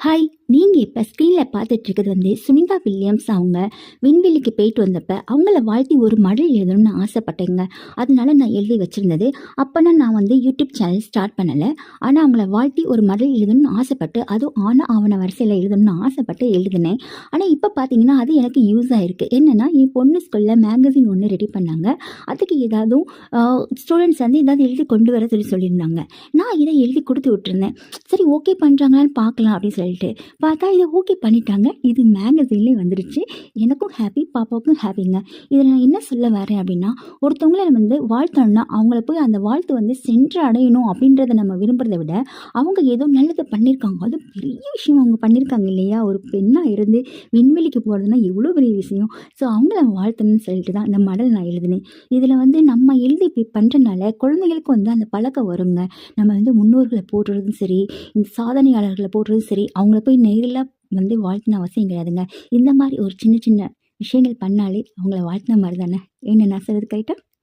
Hi! நீங்க இப்ப ஸ்க்ரீன்ல பார்த்துட்டு இருக்கிறது சுனிதா வில்லியம்ஸ். அவங்க விண்வெளிக்கு போயிட்டு வந்தப்ப, அவங்கள வாழ்த்தி ஒரு மடல் எழுதணும்னு ஆசைப்பட்டேங்க. அதனால நான் எழுதி வச்சிருந்தது. அப்பனா நான் யூடியூப் சேனல் ஸ்டார்ட் பண்ணல. ஆனா அவங்கள வாழ்த்தி ஒரு மடல் எழுதணும்னு ஆசைப்பட்டு, அதுவும் ஆவண வரிசையில எழுதணும்னு ஆசைப்பட்டு எழுதினேன். ஆனா இப்ப பார்த்தீங்கன்னா, அது எனக்கு யூஸ் ஆயிருக்கு. என்னன்னா, என் பொண்ணு ஸ்கூல்ல மேகசின் ஒண்ணு ரெடி பண்ணாங்க. அதுக்கு ஏதாவது ஸ்டூடெண்ட்ஸ் ஏதாவது எழுதி கொண்டு வர சொல்லியிருந்தாங்க. நான் இதை எழுதி கொடுத்து விட்டுருந்தேன். சரி, ஓகே பண்ணுறாங்களான்னு பார்க்கலாம் அப்படின்னு சொல்லிட்டு பார்த்தா இதை ஓகே பண்ணிட்டாங்க. இது மேகசின்லேயே வந்துருச்சு. எனக்கும் ஹாப்பி, பாப்பாவுக்கும் ஹாப்பிங்க. இதில் நான் என்ன சொல்ல வரேன் அப்படின்னா, ஒருத்தவங்களை வாழ்த்தணும்னா அவங்கள போய் அந்த வாழ்த்து சென்று அடையணும் அப்படின்றத நம்ம விரும்புறதை விட, அவங்க ஏதோ நல்லது பண்ணியிருக்காங்க, அது பெரிய விஷயம் அவங்க பண்ணியிருக்காங்க இல்லையா? ஒரு பெண்ணாக இருந்து விண்வெளிக்கு போகிறதுனா எவ்வளோ பெரிய விஷயம். ஸோ அவங்கள வாழ்த்தணும்னு சொல்லிட்டு தான் இந்த மடல் நான் எழுதினேன். இதில் நம்ம எழுதி இப்படி பண்ணுறதுனால குழந்தைகளுக்கு அந்த பழக்கம் வருங்க. நம்ம முன்னோர்களை போடுறதும் சரி, இந்த சாதனையாளர்களை போடுறதும் சரி, அவங்கள போய் நேரில் வாழ்த்தின அவசியம் கிடையாதுங்க. இந்த மாதிரி ஒரு சின்ன சின்ன விஷயங்கள் பண்ணாலே அவங்கள வாழ்த்தின மாதிரி தானே. என்ன நான் சொல்கிறது கரெக்டா?